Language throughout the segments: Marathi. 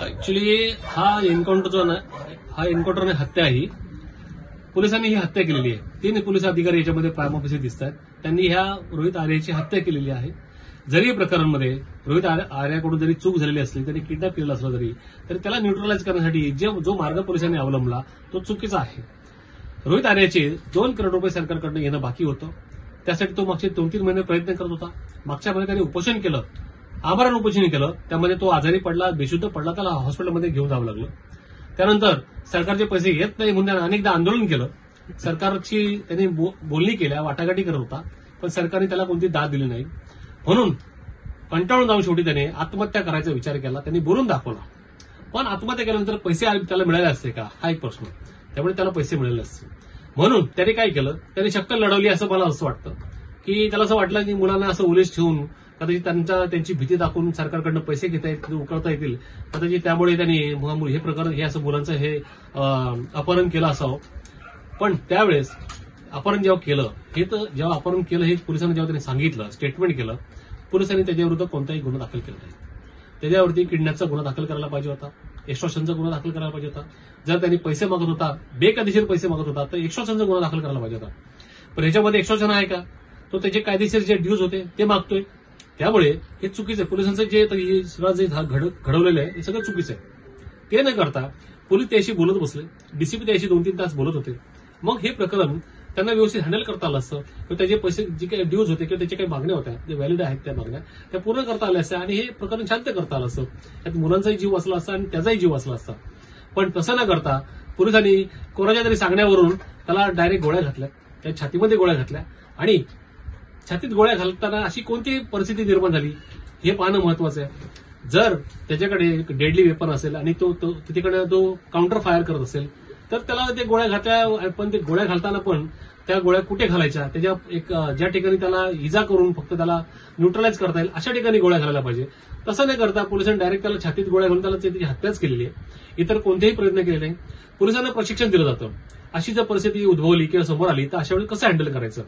ऍक्च्युली हा एन्काउंटर हत्या आहे. पोलिसांनी ही हत्या केलेली आहे. 3 पोलीस अधिकारी याच्यामध्ये प्रायम ऑफिसर दिसत आहेत. त्यांनी ह्या रोहित आर्याची हत्या केलेली आहे. जरी प्रकरणामध्ये रोहित आर्याकडून जरी चूक झालेली असली, तरी किडनॅप केलेलं असलं तरी त्याला न्यूट्रलाइज करण्यासाठी जो मार्ग पोलिसांनी अवलंबला तो चुकीचा आहे. रोहित आर्याचे 2 करोड रुपये सरकारकडनं येणं बाकी होतं. त्यासाठी तो मागचे 2-3 महिने प्रयत्न करत होता. मागच्या महिन्यात त्याने उपोषण केलं, आमरण उपोषण केलं. त्यामध्ये तो आजारी पडला, बेशुद्ध पडला, त्याला हॉस्पिटलमध्ये घेऊन जावं लागलं. त्यानंतर सरकारचे पैसे येत नाही म्हणून त्यानं अनेकदा आंदोलन केलं. सरकारची त्यांनी बोलणी केल्या, वाटाघाटी करत होता, पण सरकारने त्याला कोणती दाद दिली नाही. म्हणून कंटाळून जाऊन शेवटी त्याने आत्महत्या करायचा विचार केला. त्यांनी बोलून दाखवला, पण आत्महत्या केल्यानंतर पैसे त्याला मिळाले असते का, हा एक प्रश्न. त्यामुळे त्याला पैसे मिळाले असते. म्हणून त्याने काय केलं, त्याने शक्कल लढवली असं मला असं वाटतं, की त्याला असं वाटलं की मुलांना असं उलेश ठेवून कदाचित त्यांची भीती दाखवून सरकारकडनं पैसे घेता येतील, उकळता येतील, कदाचित त्यामुळे त्यांनी हे प्रकरण हे असं मुलांचं हे अपहरण केलं असावं. पण त्यावेळेस अपहरण जेव्हा केलं, जेव्हा अपहरण केलं हे पोलिसांना जेव्हा त्यांनी सांगितलं, स्टेटमेंट केलं, पोलिसांनी त्याच्याविरुद्ध कोणताही गुन्हा दाखल केला नाही. त्याच्यावरती किडनॅपचा गुन्हा दाखल करायला पाहिजे होता, एक्स्टॉर्शनचा गुन्हा दाखल करायला पाहिजे होता. जर त्यांनी पैसे मागत होता, बेकायदेशीर पैसे मागत होता, तर एक्स्टॉर्शनचा गुन्हा दाखल करायला पाहिजे होता. पण याच्यामध्ये एक्स्टॉर्शन आहे का, तो त्याचे कायदेशीर जे ड्यूज होते ते मागतोय. त्यामुळे हे चुकीचं आहे. पोलिसांचं जे सगळं जे घडवलेलं आहे हे सगळं चुकीचं आहे. ते न करता पोलीस त्याशी बोलत बसले, डीसीपी त्याशी 2-3 तास बोलत होते. मग हे प्रकरण त्यांना व्यवस्थित हँडल करता आलं असतं, किंवा त्याचे पैसे जे काही ड्यूज होते किंवा त्याच्या काही मागण्या होत्या, जे व्हॅलिड आहेत त्या मागण्या, त्या पूर्ण करता आल्या असत्या आणि हे प्रकरण शांत करता आलं असतं. त्यात मुलांचाही जीव वाचला असता आणि त्याचाही जीव वाचला असता. पण तसं न करता पोलिसांनी कोणाच्या तरी सांगण्यावरून त्याला डायरेक्ट गोळ्या घातल्या, त्या छातीमध्ये गोळ्या घातल्या. आणि छातीत गोळ्या घालताना अशी कोणती परिस्थिती निर्माण झाली हे पाहणं महत्वाचं आहे. जर त्याच्याकडे डेडली वेपन असेल आणि तो तिकडे तो काउंटर फायर करत असेल, तर त्याला ते गोळ्या घातल्या. पण ते गोळ्या घालताना पण त्या गोळ्या कुठे घालायच्या, त्याच्या ज्या ठिकाणी त्याला इजा करून फक्त त्याला न्यूट्रलाइज करता येईल अशा ठिकाणी गोळ्या घालायला पाहिजे. तसं न करता पोलिसांनी डायरेक्ट त्याला छातीत गोळ्या घालून त्याला त्याची हत्याच केलेली आहे. इतर कोणतेही प्रयत्न केले नाही. पोलिसांना प्रशिक्षण दिलं जातं, अशी जर परिस्थिती उद्भवली किंवा समोर आली तर अशा वेळी कसं हँडल करायचं.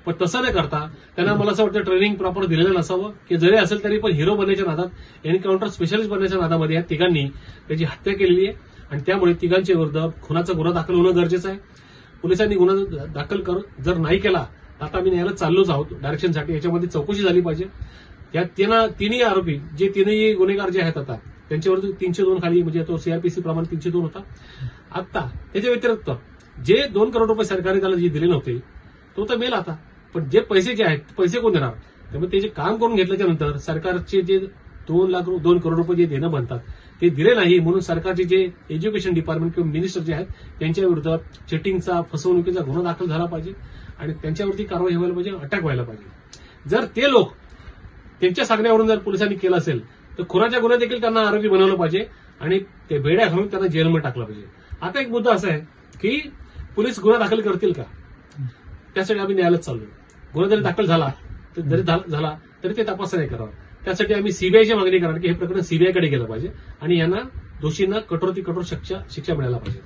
पण तसं न करता त्यांना मला असं वाटतं ट्रेनिंग प्रॉपर दिलेलं नसावं, की जरी असेल तरी पण हिरो बनण्याच्या नादात, एन्काउंटर स्पेशलिस्ट बनण्याच्या नादामध्ये या तिघांनी त्याची हत्या केलेली आहे. आणि त्यामुळे तिघांच्या विरुद्ध खुनाचा गुन्हा दाखल होणं गरजेचं आहे. पोलिसांनी गुन्हा दाखल जर नाही केला तर आता आम्ही न्यायालयात चाललोच आहोत डायरेक्शनसाठी. याच्यामध्ये चौकशी झाली पाहिजे. या तिन्ही आरोपी, जे तिन्ही गुन्हेगार जे आहेत आता, त्यांच्यावरती 302 खाली, म्हणजे तो सीआरपीसी प्रमाणे 302 होता. आता त्याच्या व्यतिरिक्त जे 2 करोड रुपये सरकारने त्याला जे दिले नव्हते तो तर मेला आता. पण जे पैसे जे आहेत पैसे कोण देणार. त्यामुळे ते जे काम करून घेतल्याच्या नंतर सरकारचे जे 2 करोड रुपये जे देणं बनतात ते दिले नाही, म्हणून सरकारचे जे एज्युकेशन डिपार्टमेंट किंवा मिनिस्टर जे आहेत त्यांच्या विरुद्ध चिटिंगचा, फसवणुकीचा गुन्हा दाखल झाला पाहिजे आणि त्यांच्यावरती कारवाई व्हायला पाहिजे, अटक व्हायला पाहिजे. जर ते लोक त्यांच्या सांगण्यावरून जर पोलिसांनी केलं असेल तर खुनाच्या गुन्हा देखील त्यांना आरोपी बनवलं पाहिजे आणि ते बेड्या घालून त्यांना जेलमध्ये टाकलं पाहिजे. आता एक मुद्दा असा आहे की पोलीस गुन्हा दाखल करतील का, त्यासाठी आम्ही न्यायालयात चाललो. गुन्हा जरी दाखल झाला तरी ते तपास नाही करावा. त्यासाठी आम्ही सीबीआयची मागणी करणार की हे प्रकरण सीबीआयकडे गेलं पाहिजे आणि यांना दोषींना कठोर शिक्षा मिळायला पाहिजे.